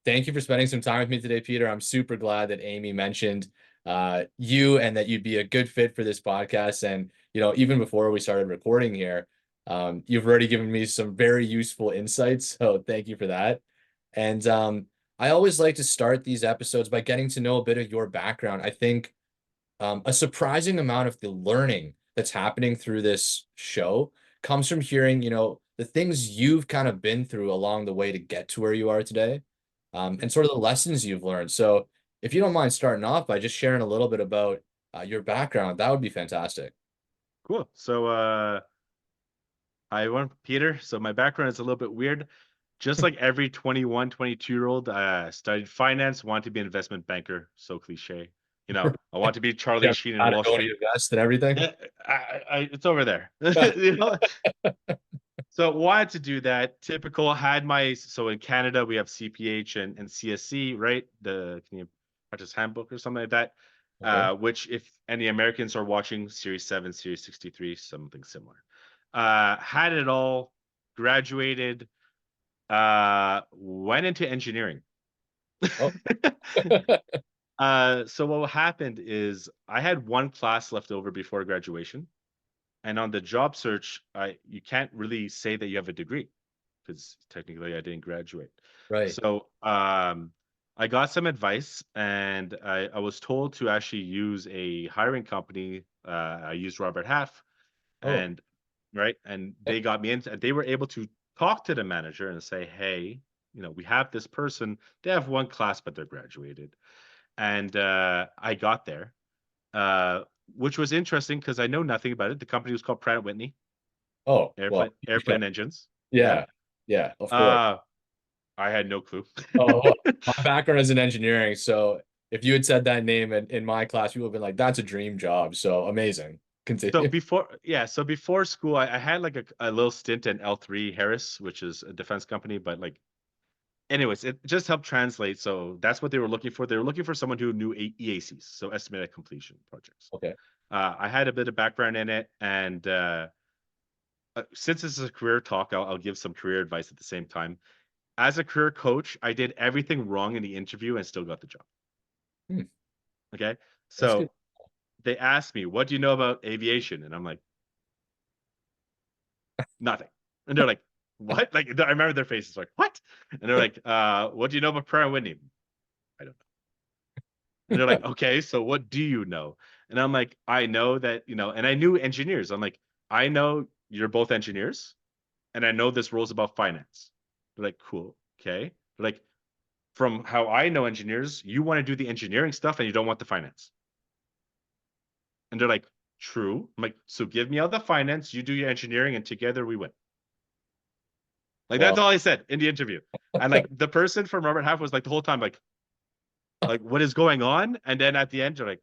Thank you for spending some time with me today, Peter. I'm super glad that Amy mentioned you and that you'd be a good fit for this podcast. And, even before we started recording here, you've already given me some very useful insights. So thank you for that. And I always like to start these episodes by getting to know a bit of your background. I think a surprising amount of the learning that's happening through this show comes from hearing, the things you've kind of been through along the way to get to where you are today, and sort of the lessons you've learned. So if you don't mind starting off by just sharing a little bit about your background, that would be fantastic. Cool. So I'm Peter. So my background is a little bit weird. Just like every 21, 22-year-old, studied finance, wanted to be an investment banker. So cliche. I want to be Charlie Yeah, Sheen in how to Wall go to Street. invest and everything. Yeah, it's over there. You know? So wanted to do that. Typical so in Canada we have CPH and CSC, right? The Canadian Practice Handbook or something like that. Okay. Which if any Americans are watching, Series 7, Series 63, something similar. Had it all, graduated, went into engineering. Oh. So what happened is I had one class left over before graduation. And on the job search, you can't really say that you have a degree because technically I didn't graduate. Right. So I got some advice, and I was told to actually use a hiring company. I used Robert Half, Oh. and right, and Yep. they got me in. They were able to talk to the manager and say, "Hey, we have this person. They have one class, but they're graduated." And I got there, uh, which was interesting because I know nothing about it. The company was called Pratt Whitney, Oh, well, yeah. airplane engines. Yeah. Yeah. Yeah, of course. Uh, I had no clue. Oh, well, my background is in engineering, so if you had said that name in my class, you would have been like, "That's a dream job." So amazing. So Continue. before school, I had like a little stint in L3 Harris, which is a defense company, but like, anyways, it just helped translate. So that's what they were looking for. They were looking for someone who knew EACs, so estimated completion projects. Okay. I had a bit of background in it, and since this is a career talk, I'll give some career advice at the same time. As a career coach, I did everything wrong in the interview and still got the job. Hmm, Okay. that's good. So they asked me, "What do you know about aviation?" And I'm like, "Nothing." And they're like, "What?" Like, I remember their faces like, "What?" And they're like, "What do you know about Pratt Whitney?" I don't know. And they're like, "Okay, so what do you know?" And I'm like, "I know that, and I knew engineers. I'm like, I know you're both engineers, and I know this rule's about finance." They're like, "Cool. Okay." They're like, "From how I know engineers, you want to do the engineering stuff and you don't want the finance." And they're like, "True." I'm like, "So give me all the finance, you do your engineering, and together we win." Like, that's Well, all I said in the interview. And like the person from Robert Half was like the whole time, like what is going on? And then at the end, you're like,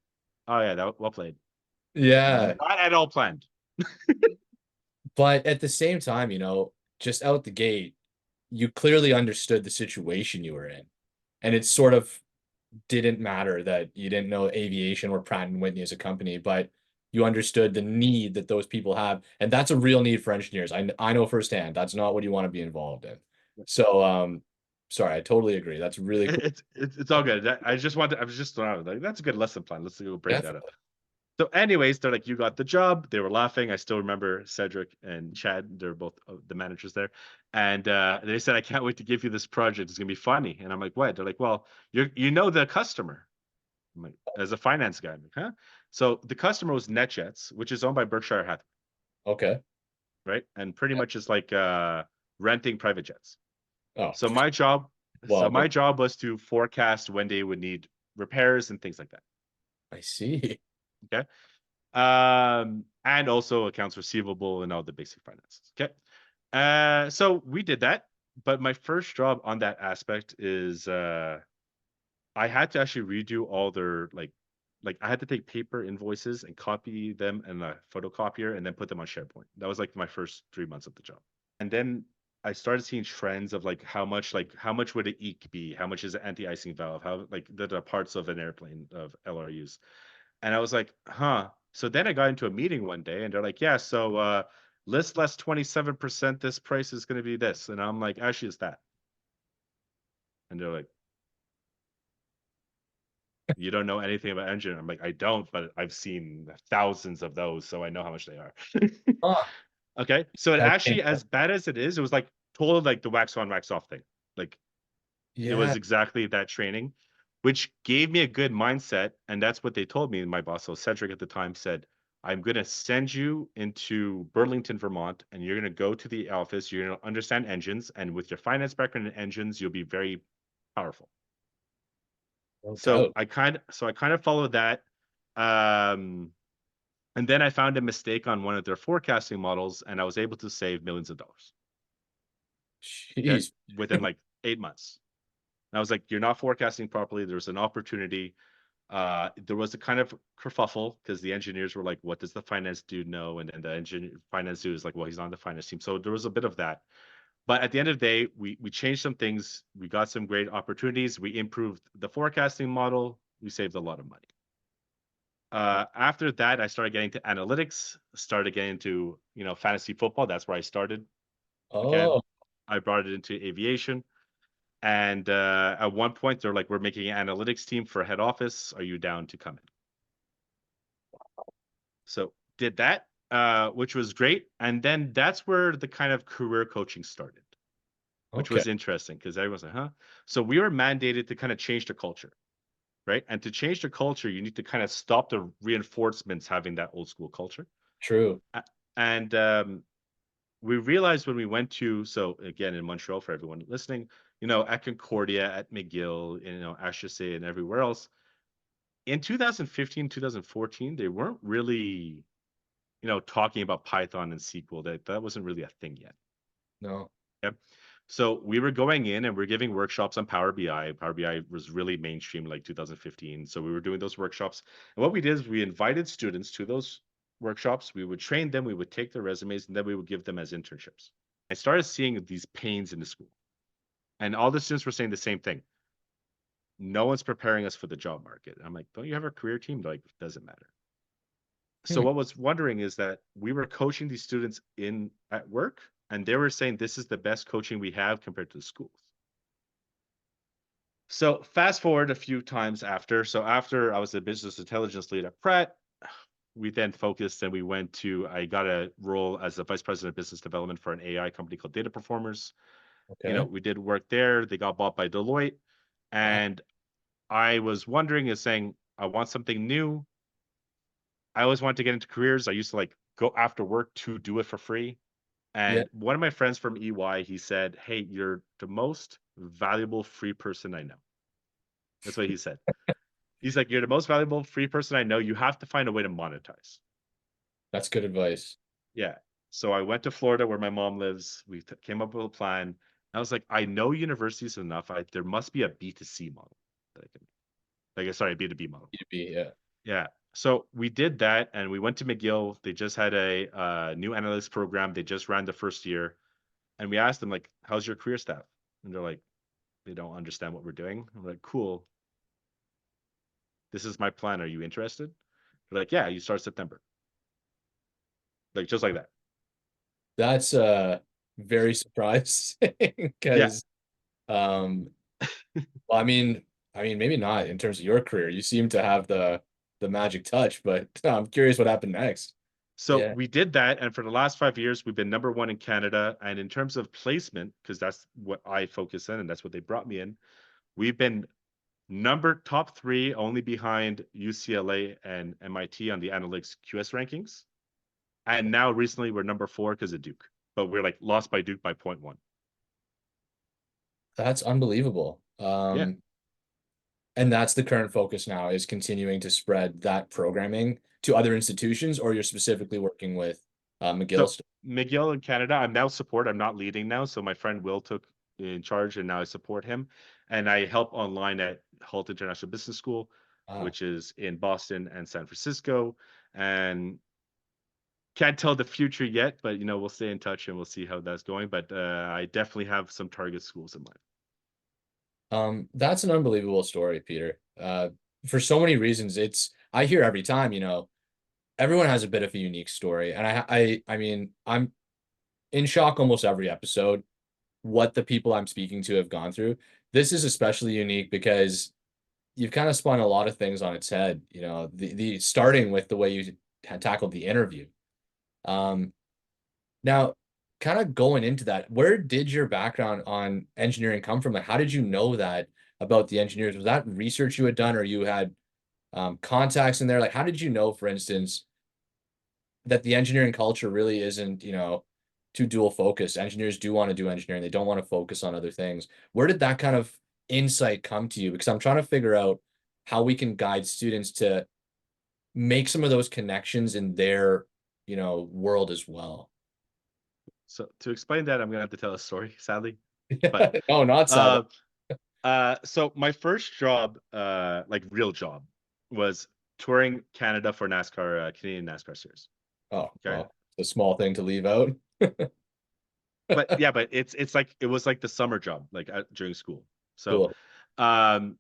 "Oh yeah, that well played." yeah, Not at all planned. but at the same time, just out the gate, you clearly understood the situation you were in, and it sort of didn't matter that you didn't know aviation or Pratt and Whitney as a company, but you understood the need that those people have, and that's a real need for engineers. I know firsthand that's not what you want to be involved in. So, sorry, I totally agree. That's really cool. It's all good. I was just throwing out like that's a good lesson plan. Let's go break that up. Definitely. So, anyways, they're like, "You got the job." They were laughing. I still remember Cedric and Chad. They're both the managers there, and they said, "I can't wait to give you this project. It's gonna be funny." And I'm like, "What?" They're like, "Well, you know the customer." I'm like, as a finance guy, I'm like, "Huh?" So the customer was NetJets, which is owned by Berkshire Hathaway, Okay. right? And pretty Yeah. much is like renting private jets. Oh, So my job, well, was to forecast when they would need repairs and things like that. I see. Okay. And also accounts receivable and all the basic finances. Okay. So we did that, but my first job on that aspect is I had to actually redo all their like I had to take paper invoices and copy them in a photocopier and then put them on SharePoint. That was like my first 3 months of the job. And then I started seeing trends of how much would an EEC be? How much is an anti-icing valve? How like the parts of an airplane of LRUs. And I was like, huh, So then I got into a meeting one day and they're like, yeah, so list less 27%, this price is going to be this. And I'm like, actually, it's that. And they're like, you don't know anything about engine. I'm like, I don't, but I've seen thousands of those, so I know how much they are. Huh. Okay. So it That actually, changed as bad as it is, it was like total like the wax on, wax off thing. Like it Yeah. was exactly that training, which gave me a good mindset. And that's what they told me. My boss, so Cedric at the time, said, I'm going to send you into Burlington, Vermont, and you're going to go to the office. You're going to understand engines. And with your finance background in engines, you'll be very powerful. No So doubt. I kind of followed that. Um, and then I found a mistake on one of their forecasting models, and I was able to save millions of dollars. Okay, Jeez. within like 8 months. And I was like, "You're not forecasting properly. There's an opportunity." There was a kind of kerfuffle because the engineers were like, "What does the finance dude know?" And then the finance dude is like, "Well, he's on the finance team." So there was a bit of that. But at the end of the day, we changed some things. We got some great opportunities. We improved the forecasting model. We saved a lot of money. After that, I started getting to analytics, started getting into, fantasy football. That's where I started. Okay. Oh, I brought it into aviation. And at one point, they're like, we're making an analytics team for head office. Are you down to come in? So did that, which was great. And then that's where the kind of career coaching started, which okay. was interesting because everyone's like, huh? So we were mandated to kind of change the culture, right? And to change the culture, you need to kind of stop the reinforcements having that old school culture. True. And we realized when we went to, so again in Montreal for everyone listening, at Concordia, at McGill, HEC and everywhere else, in 2015, 2014, they weren't really, talking about Python and SQL. That wasn't really a thing yet. No. Okay. So we were going in and we're giving workshops on Power BI. Power BI was really mainstream like 2015. So we were doing those workshops. And what we did is we invited students to those workshops. We would train them, we would take their resumes, and then we would give them as internships. I started seeing these pains in the school. And all the students were saying the same thing. No one's preparing us for the job market. And I'm like, don't you have a career team? They're like, it doesn't matter. So Hmm. what was wondering is that we were coaching these students in at work, and they were saying this is the best coaching we have compared to the schools. So fast forward a few times after. So after I was a business intelligence lead at Pratt, we then focused and we went to, I got a role as the vice president of business development for an AI company called Data Performers. Okay. We did work there. They got bought by Deloitte. Wow. And I was wondering is saying, I want something new. I always wanted to get into careers. I used to like go after work to do it for free. Yeah. And one of my friends from EY, he said, "Hey, you're the most valuable free person I know." That's what he said. He's like, "You're the most valuable free person I know. You have to find a way to monetize." That's good advice. Yeah. So I went to Florida where my mom lives. We came up with a plan. I was like, I know universities enough. There must be a B2C model that I can, sorry, a B2B model. B2B, yeah. Yeah. So we did that and we went to McGill. They just had a new analytics program. They just ran the first year. And we asked them, like, how's your career staff? And they're like, they don't understand what we're doing. I'm like, cool. This is my plan. Are you interested? They're like, yeah, you start September. Like, just like that. That's very surprising Yeah. because well, I mean maybe not in terms of your career. You seem to have the magic touch, but I'm curious what happened next. So Yeah. we did that. And for the last 5 years, we've been number one in Canada. And in terms of placement, because that's what I focus on and that's what they brought me in, we've been top three, only behind UCLA and MIT on the analytics QS rankings. And now recently we're number four because of Duke, but we're like lost by Duke by 0.1. That's unbelievable. Yeah. And that's the current focus now is continuing to spread that programming to other institutions, or you're specifically working with McGill So still? McGill in Canada, I'm now support. I'm not leading now. So my friend Will took in charge and now I support him. And I help online at Hult International Business School, Wow. which is in Boston and San Francisco. And can't tell the future yet, but we'll stay in touch and we'll see how that's going. But I definitely have some target schools in mind. That's an unbelievable story, Peter. For so many reasons, I hear every time, everyone has a bit of a unique story, and I mean, I'm in shock almost every episode what the people I'm speaking to have gone through. This is especially unique because you've kind of spun a lot of things on its head. You know, the starting with the way you had tackled the interview. Um, Now, kind of going into that, where did your background on engineering come from? Like, how did you know that about the engineers? Was that research you had done, or you had contacts in there? Like, how did you know, for instance, that the engineering culture really isn't, too dual focused? Engineers do want to do engineering; they don't want to focus on other things. Where did that kind of insight come to you? Because I'm trying to figure out how we can guide students to make some of those connections in their, world as well. So to explain that, I'm gonna have to tell a story, sadly. But No, not sadly. uh, so my first job, like real job, was touring Canada for NASCAR, Canadian NASCAR series. Oh, Okay, well, it's a small thing to leave out. but yeah, but it's like it was like the summer job, like during school. So, Cool. um,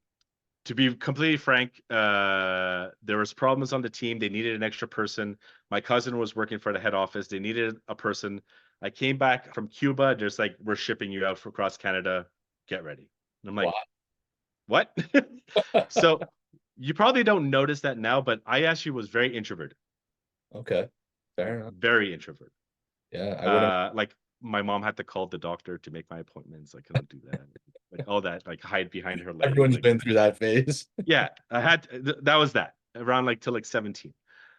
to be completely frank, there was problems on the team. They needed an extra person. My cousin was working for the head office. They needed a person. I came back from Cuba. Just like, we're shipping you out for across Canada. Get ready. And I'm Wow. like, what? So you probably don't notice that now, but I actually was very introverted, Okay. like Fair enough. very introverted. Yeah, I wouldn't. Like my mom had to call the doctor to make my appointments. I couldn't do that. Like all that, like hide behind her leg. Everyone's Like, been through that phase. yeah, I had that was that around like till like 17.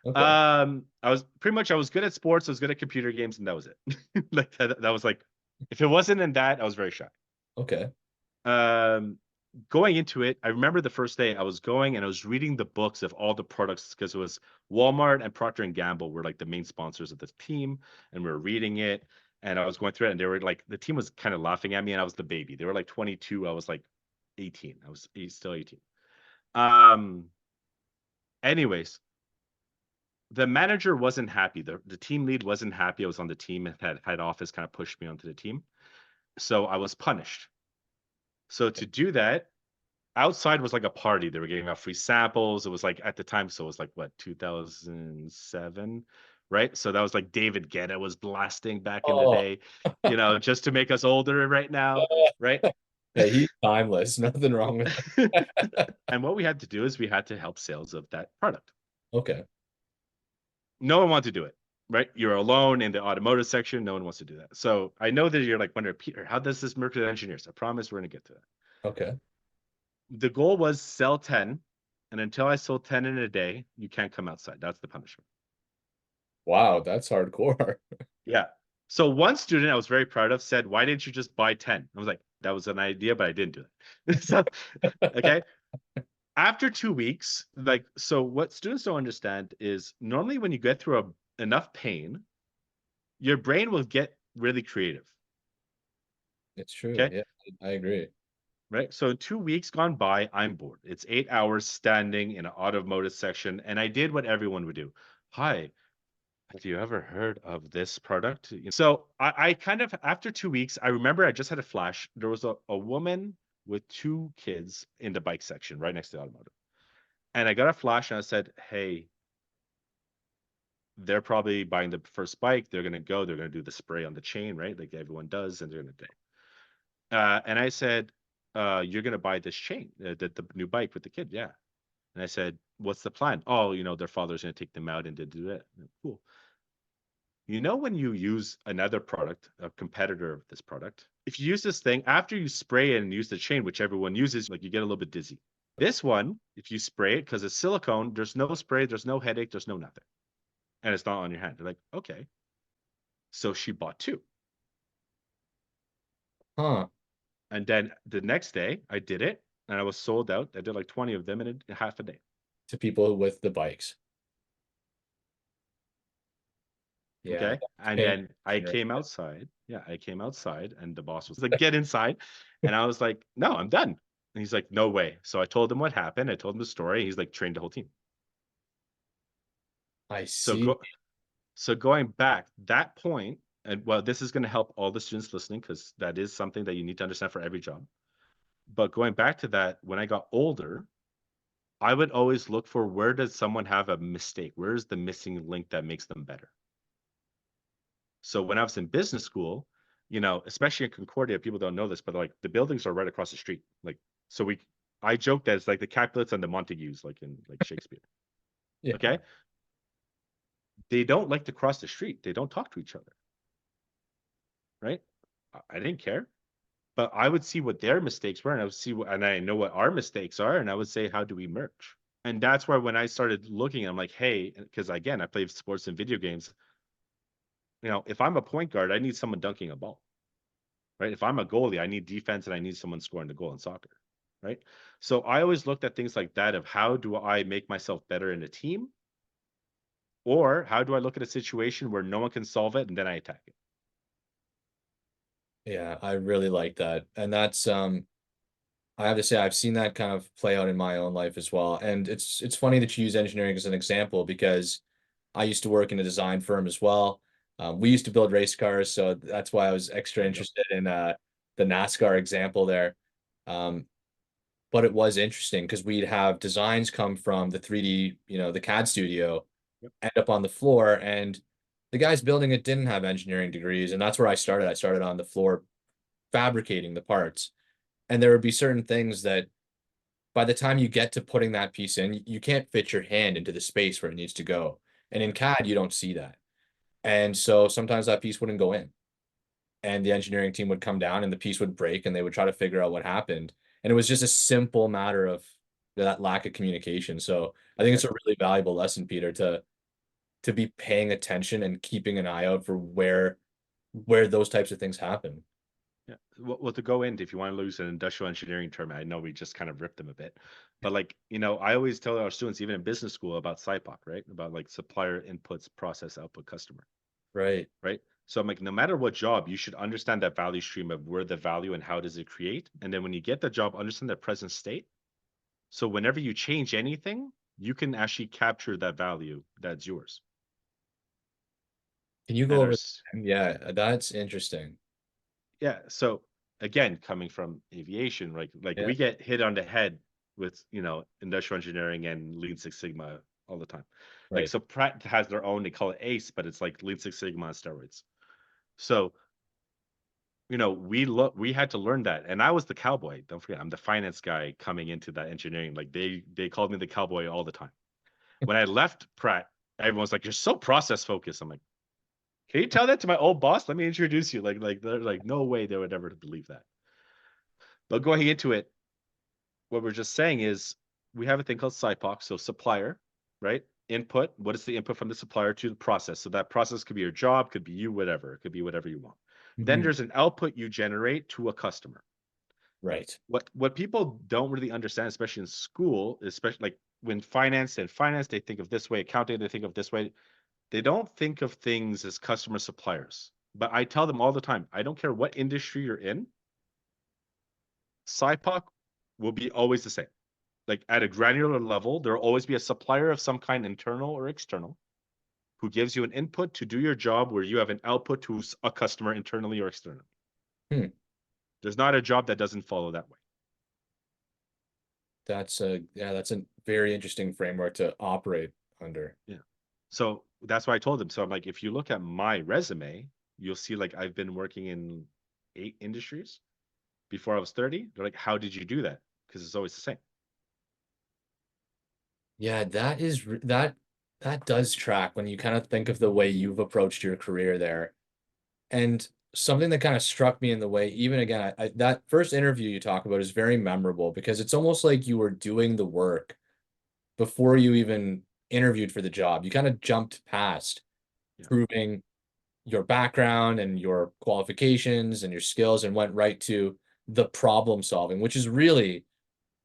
Okay. I was pretty much, I was good at sports, I was good at computer games, and that was it. Like that was like, if it wasn't in that, I was very shy. Okay. Um, Going into it, I remember the first day I was going and I was reading the books of all the products because it was Walmart and Procter and Gamble were like the main sponsors of this team, and we were reading it. And I was going through it, and they were like, the team was kind of laughing at me, and I was the baby. They were like 22, I was like 18. I was still 18. Um, Anyways, the manager wasn't happy. The team lead wasn't happy. I was on the team and had office kind of pushed me onto the team. So I was punished. So to do that, outside was like a party. They were giving out free samples. It was like at the time, so it was like what, 2007, right? So that was like David Guetta was blasting back in the Oh, day, just to make us older right now, right? hey, he's timeless. Nothing wrong with that. And what we had to do is we had to help sales of that product. Okay. No one wants to do it, right? You're alone in the automotive section. No one wants to do that. So I know that you're like wondering, Peter, how does this work with engineers? I promise we're going to get to that. Okay. The goal was sell 10. And until I sold 10 in a day, you can't come outside. That's the punishment. Wow, that's hardcore. Yeah. So one student I was very proud of said, why didn't you just buy 10? I was like, that was an idea, but I didn't do it. So, okay. After 2 weeks, like, so what students don't understand is normally when you get through enough pain, your brain will get really creative. It's true. Okay. Yeah, I agree. Right. So in 2 weeks gone by, I'm bored. It's 8 hours standing in an automotive section. And I did what everyone would do. Hi, have you ever heard of this product? So I kind of, after 2 weeks, I remember I just had a flash. There was a woman with two kids in the bike section right next to the automotive. And I got a flash and I said, hey, they're probably buying the first bike. They're going to go, they're going to do the spray on the chain, right? Like everyone does. And they're going to do. And I said, you're going to buy this chain, the new bike with the kid. Yeah. And I said, what's the plan? Oh, their father's going to take them out and to do that. Cool. When you use another product, a competitor of this product, if you use this thing, after you spray it and use the chain, which everyone uses, like you get a little bit dizzy. This one, if you spray it, because it's silicone, there's no spray, there's no headache, there's no nothing. And it's not on your hand. They're like, okay. So she bought two. Huh. And then the next day I did it and I was sold out. I did like 20 of them in half a day. To people with the bikes. Yeah, Okay. that's And pain. then I came outside. Yeah, I came outside and the boss was like, get inside. And I was like, no, I'm done. And he's like, no way. So I told him what happened. I told him the story. He's like, trained the whole team. I So see. going back that point, and well, this is going to help all the students listening because that is something that you need to understand for every job. But going back to that, when I got older, I would always look for where does someone have a mistake? Where is the missing link that makes them better? So when I was in business school, especially in Concordia, people don't know this, but like the buildings are right across the street. Like, so I joke that it's like the Capulets and the Montagues, like in like Shakespeare. Yeah. Okay. They don't like to cross the street. They don't talk to each other. Right. I didn't care, but I would see what their mistakes were, and I would see and I know what our mistakes are, and I would say, how do we merge? And that's why when I started looking, I'm like, hey, because again, I played sports and video games. If I'm a point guard, I need someone dunking a ball. Right? If I'm a goalie, I need defense and I need someone scoring the goal in soccer. Right. So I always looked at things like that of how do I make myself better in a team? Or how do I look at a situation where no one can solve it and then I attack it? Yeah, I really like that. And that's I have to say I've seen that kind of play out in my own life as well. And it's funny that you use engineering as an example because I used to work in a design firm as well. We used to build race cars, so that's why I was extra There you go. interested in the NASCAR example there. Um, but it was interesting because we'd have designs come from the 3D, the CAD studio, Yep. end up on the floor, and the guys building it didn't have engineering degrees, and that's where I started. I started on the floor fabricating the parts, and there would be certain things that by the time you get to putting that piece in, you can't fit your hand into the space where it needs to go. And in Yep. CAD, you don't see that. And so sometimes that piece wouldn't go in. And the engineering team would come down and the piece would break and they would try to figure out what happened. And it was just a simple matter of that lack of communication. So I think it's a Exactly. really valuable lesson, Peter, to be paying attention and keeping an eye out for where those types of things happen. Yeah. Well, to go into, if you want to use an industrial engineering term, I know we just kind of ripped them a bit, but like, I always tell our students, even in business school, about SIPOC, right? About like supplier inputs, process output, customer, Right. right? So I'm like, no matter what job, you should understand that value stream of where the value and how does it create. And then when you get the job, understand the present state. So whenever you change anything, you can actually capture that value that's yours. Can you go And over? there's Yeah, that's interesting. Yeah. So again, coming from aviation, like Yeah. we get hit on the head with industrial engineering and Lean Six Sigma all the time. Like Right. so Pratt has their own, they call it ACE, but it's like Lean Six Sigma on steroids. So we had to learn that. And I was the cowboy. Don't forget, I'm the finance guy coming into that engineering. Like they called me the cowboy all the time. When I left Pratt, everyone's like, you're so process focused. I'm like, can you tell that to my old boss? Let me introduce you. Like they're like, no way they would ever believe that. But going into it, what we're just saying is we have a thing called SIPOC, so supplier, right? Input. What is the input from the supplier to the process? So that process could be your job, could be you, whatever. It could be whatever you want. Then Mhm. there's an output you generate to a customer. Right. What people don't really understand, especially in school, especially like when finance, they think of this way, accounting, they think of this way. They don't think of things as customer suppliers. But I tell them all the time, I don't care what industry you're in, SIPOC will be always the same. Like at a granular level, there will always be a supplier of some kind, internal or external, who gives you an input to do your job where you have an output to a customer internally or externally. Hmm. There's not a job that doesn't follow that way. That's a very interesting framework to operate under. Yeah. So that's why I told them. So I'm like, if you look at my resume, you'll see like I've been working in 8 industries before I was 30. They're like, how did you do that? Because it's always the same. Yeah, that does track when you kind of think of the way you've approached your career there. And something that kind of struck me in the way, even again, that first interview you talk about is very memorable because it's almost like you were doing the work before you even interviewed for the job. You kind of jumped past Yeah, proving your background and your qualifications and your skills and went right to the problem solving, which is really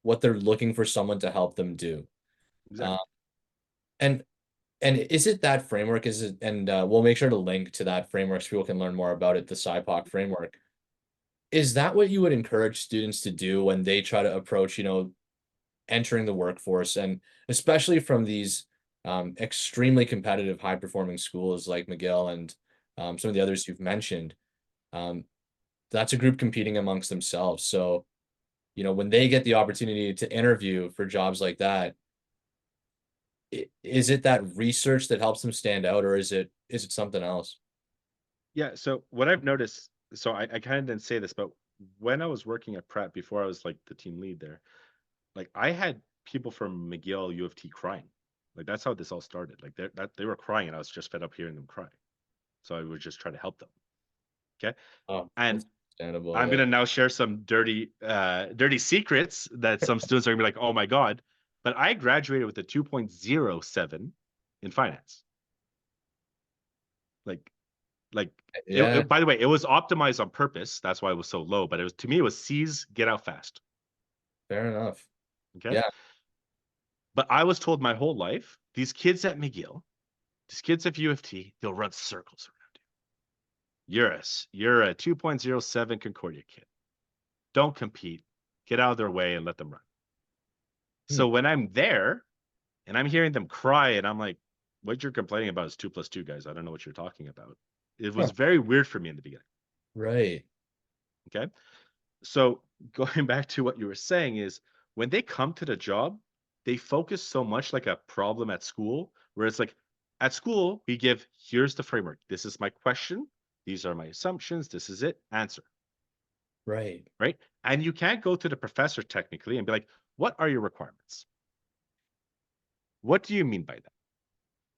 what they're looking for someone to help them do. Uh, exactly. and and is it that framework? Is it? And we'll make sure to link to that framework so people can learn more about it. The SIPOC framework. Is that what you would encourage students to do when they try to approach, entering the workforce, and especially from these extremely competitive, high-performing schools like McGill and some of the others you've mentioned? Um, that's a group competing amongst themselves. So, when they get the opportunity to interview for jobs like that, Is it that research that helps them stand out, or is it something else? Yeah. So what I've noticed, so I kind of didn't say this, but when I was working at Pratt before I was like the team lead there, like I had people from McGill U of T crying. Like that's how this all started. Like they were crying, and I was just fed up hearing them cry. So I would just try to help them. Okay. Oh, And that's understandable. I'm Yeah. gonna now share some dirty secrets that some students are gonna be like, oh my God. But I graduated with a 2.07 in finance. Like, like Yeah. by the way, it was optimized on purpose. That's why it was so low. But it was, to me, it was C's, get out fast. Fair enough. Okay. Yeah. But I was told my whole life, these kids at McGill, these kids at U of T, they'll run circles around you. You're a 2.07 Concordia kid. Don't compete. Get out of their way and let them run. Hmm. So when I'm there and I'm hearing them cry, and I'm like, what you're complaining about is 2 + 2, guys. I don't know what you're talking about. It was Huh. very weird for me in the beginning. Right. Okay. So going back to what you were saying is when they come to the job, they focus so much like a problem at school, where it's like at school, we give, here's the framework. This is my question. These are my assumptions. This is it. Answer. Right. Right. And you can't go to the professor technically and be like, what are your requirements? What do you mean by that?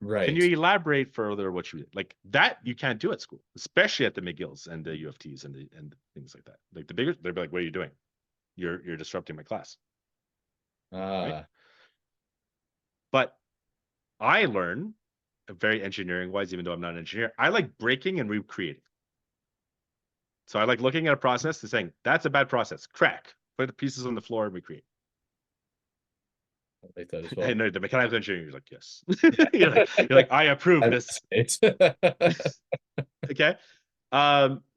Can you Right. elaborate further what you like? That you can't do at school, especially at the McGills and the U of Ts and things like that. Like the bigger, they'll be like, "What are you doing? You're disrupting my class, right?" Ah, But I learn very engineering wise, even though I'm not an engineer. I like breaking and recreating. So I like looking at a process and saying, "That's a bad process. Crack. Put the pieces on the floor and recreate." I like that as well. And the mechanical engineer is like, "Yes." you're like, "I approve this." It's Okay.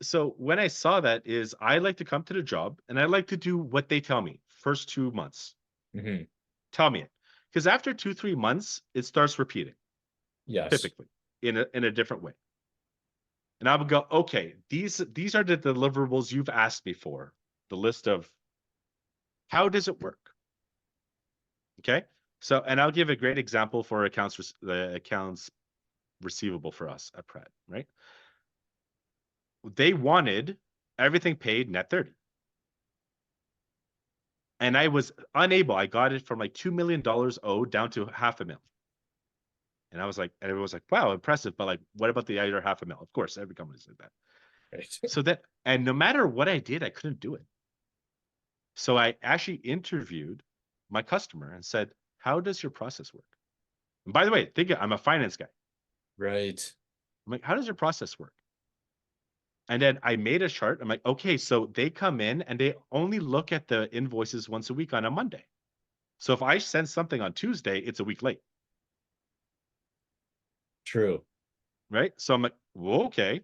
So when I saw that is I like to come to the job and I like to do what they tell me first 2 months. Mhm. Tell me it. Because after 2, 3 months, it starts repeating, Yes. typically in a different way. And I would go, okay, these are the deliverables you've asked me for. The list of how does it work? Okay. So, and I'll give a great example for the accounts receivable for us at Pratt, right? They wanted everything paid net 30. And I was unable. I got it from like $2 million owed down to $500,000. And I was like, and everyone was like, wow, impressive. But like, what about the other $500,000? Of course, every company said that. Right. So that, and no matter what I did, I couldn't do it. So I actually interviewed my customer and said, how does your process work? And by the way, I'm a finance guy. Right. I'm like, how does your process work? And then I made a chart. I'm like, okay, so they come in and they only look at the invoices once a week on a Monday. So if I send something on Tuesday, it's a week late. True. Right. So I'm like, well, okay.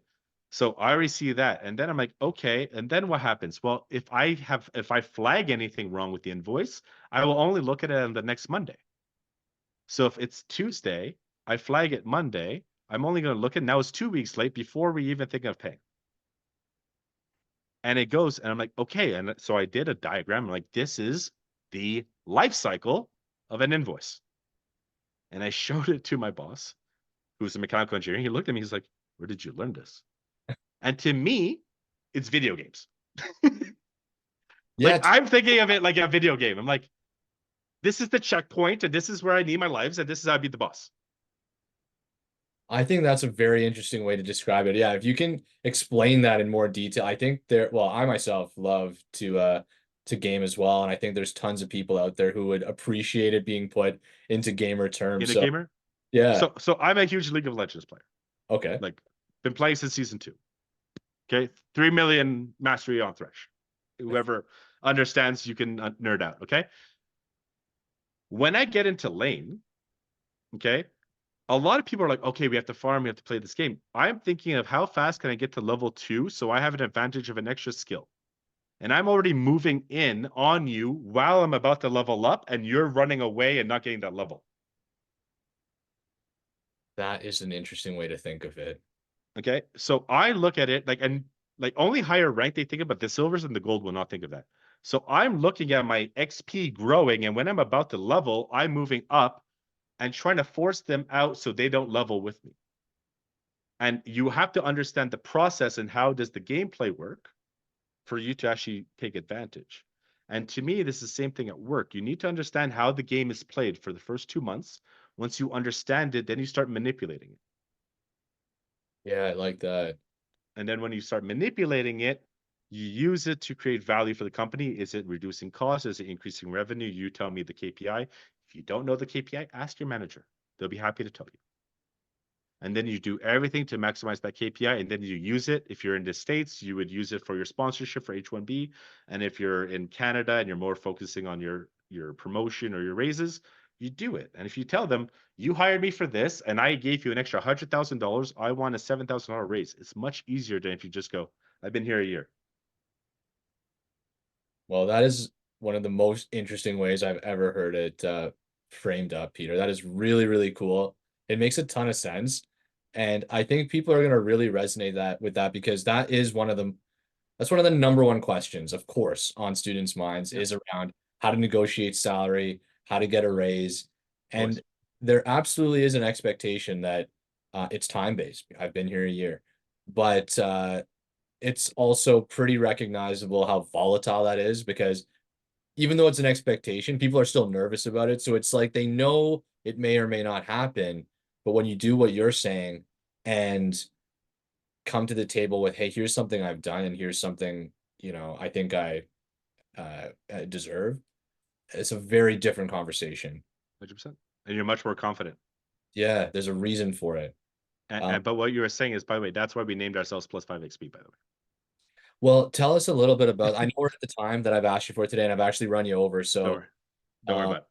So I already see that. And then I'm like, okay. And then what happens? Well, if I flag anything wrong with the invoice, I will only look at it on the next Monday. So if it's Tuesday, I flag it Monday. I'm only going to look at now it's 2 weeks late before we even think of paying. And it goes, and I'm like, okay. And so I did a diagram. I'm like, this is the life cycle of an invoice. And I showed it to my boss, who's a mechanical engineer. He looked at me, he's like, where did you learn this? And to me, it's video games. Like Yeah, I'm thinking of it like a video game. I'm like, this is the checkpoint, and this is where I need my lives, and this is how I beat the boss. I think that's a very interesting way to describe it. Yeah, if you can explain that in more detail, I think well, I myself love to game as well, and I think there's tons of people out there who would appreciate it being put into gamer terms. In a So, gamer. yeah. So I'm a huge League of Legends player. Okay. Like, been playing since season 2. Okay, 3 million mastery on Thresh. Whoever understands, you can nerd out. Okay. When I get into lane, okay, a lot of people are like, okay, we have to farm, we have to play this game. I'm thinking of how fast can I get to level 2 so I have an advantage of an extra skill. And I'm already moving in on you while I'm about to level up, and you're running away and not getting that level. That is an interesting way to think of it. Okay. So I look at it like, and like only higher rank they think about, the silvers and the gold will not think of that. So I'm looking at my XP growing, and when I'm about to level, I'm moving up and trying to force them out so they don't level with me. And you have to understand the process and how does the gameplay work for you to actually take advantage. And to me, this is the same thing at work. You need to understand how the game is played for the first 2 months. Once you understand it, then you start manipulating it. Yeah, I like that. And then when you start manipulating it, you use it to create value for the company. Is it reducing costs? Is it increasing revenue? You tell me the KPI. If you don't know the KPI, ask your manager. They'll be happy to tell you. And then you do everything to maximize that KPI, and then you use it. If you're in the States, you would use it for your sponsorship for H1B. And if you're in Canada and you're more focusing on your promotion or your raises, you do it. And if you tell them, you hired me for this and I gave you an extra $100,000, I want a $7,000 raise. It's much easier than if you just go, I've been here a year. Well, that is one of the most interesting ways I've ever heard it framed up, Peter. That is really, really cool. It makes a ton of sense. And I think people are going to really resonate that with that because that is that's one of the number one questions, of course, on students' minds Yeah, is around how to negotiate salary, how to get a raise. always. And there absolutely is an expectation that it's time-based. I've been here a year, but it's also pretty recognizable how volatile that is because even though it's an expectation, people are still nervous about it. So it's like they know it may or may not happen, but when you do what you're saying and come to the table with, hey, here's something I've done and here's something, I think I deserve, it's a very different conversation. 100%. And you're much more confident. Yeah, there's a reason for it. But what you were saying is, by the way, that's why we named ourselves Plus 5 XP, by the way. Well, tell us a little bit about, I know we're at the time that I've asked you for today and I've actually run you over. Don't So, worry. Don't worry um, about it.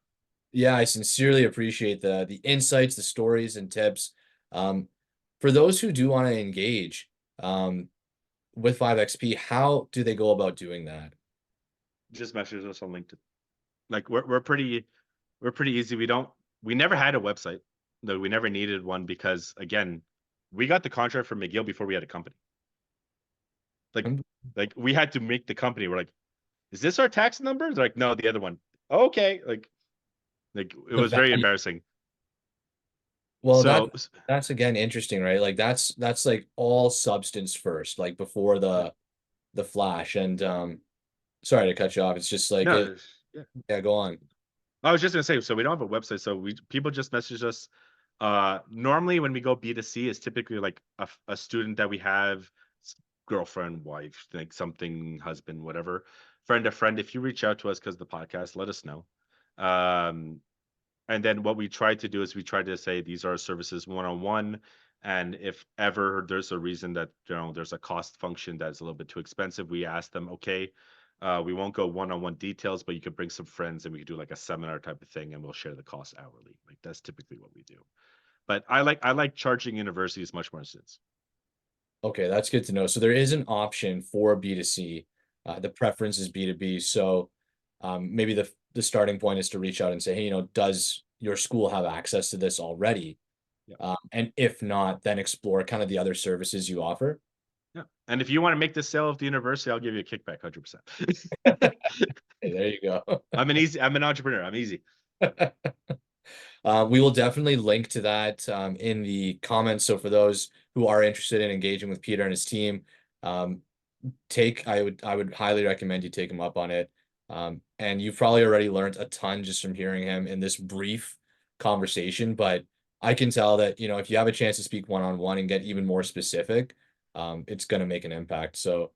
yeah, I sincerely appreciate the insights, the stories and tips. Um, for those who do want to engage um, with 5XP, how do they go about doing that? Just message us on LinkedIn. Like we're pretty easy. We never had a website. No, we never needed one because again, we got the contract from McGill before we had a company. Like Um, like we had to make the company. We're like, is this our tax number? They're like, no, the other one. Okay. Like it The was very value. embarrassing. Well, So that's again interesting, right? Like that's like all substance first, like before yeah. the flash. And sorry to cut you off. It's just like it. No, yeah. Yeah, go on. I was just gonna say, so we don't have a website, so we people just message us. Normally when we go B2C, it's typically like a student that we have, girlfriend, wife, like something, husband, whatever, friend to friend. If you reach out to us because the podcast, let us know. Um, and then what we try to do is we try to say these are services one on one. And if ever there's a reason that there's a cost function that's a little bit too expensive, we ask them, okay, we won't go one on one details, but you could bring some friends and we could do like a seminar type of thing, and we'll share the cost hourly. Like that's typically what we do. But I like charging universities much more since. Okay, that's good to know. So there is an option for B2C. The preference is B2B. So maybe the starting point is to reach out and say, hey, does your school have access to this already? Yeah. And if not, then explore kind of the other services you offer. Yeah. And if you want to make the sale of the university, I'll give you a kickback 100%. Hey, there you go. I'm an entrepreneur. I'm easy. We will definitely link to that in the comments. So for those who are interested in engaging with Peter and his team, um, I would highly recommend you take him up on it. And you've probably already learned a ton just from hearing him in this brief conversation, but I can tell that, if you have a chance to speak one-on-one and get even more specific, it's going to make an impact. So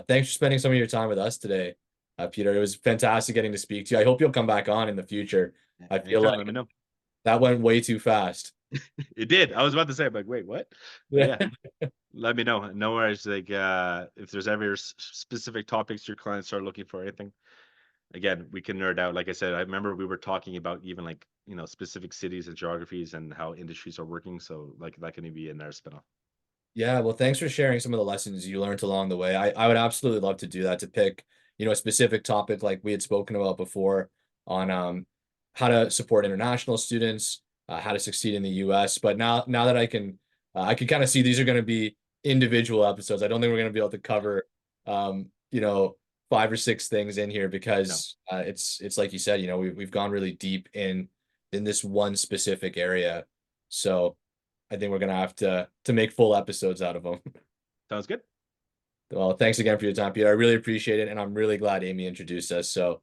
thanks for spending some of your time with us today, Peter. It was fantastic getting to speak to you. I hope you'll come back on in the future. I feel Anytime, let like me know. that went way too fast. It did. I was about to say, I'm like, wait, what? But Yeah. yeah, let me know. No worries. Like, if there's ever specific topics your clients are looking for, anything, again, we can nerd out. Like I said, I remember we were talking about even like, specific cities and geographies and how industries are working. So like that can be in our spinoff. Yeah, well, thanks for sharing some of the lessons you learned along the way. I would absolutely love to do that, to pick, a specific topic like we had spoken about before on how to support international students, how to succeed in the US. But now that I can kind of see these are going to be individual episodes. I don't think we're going to be able to cover, um, you know, 5 or 6 things in here No. because it's like you said, we've gone really deep in in this one specific area. So I think we're gonna have to make full episodes out of them. Sounds good. Well, thanks again for your time, Peter. I really appreciate it, and I'm really glad Amy introduced us. So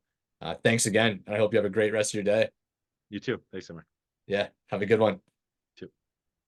thanks again, and I hope you have a great rest of your day. You too. Thanks so much. Yeah, have a good one.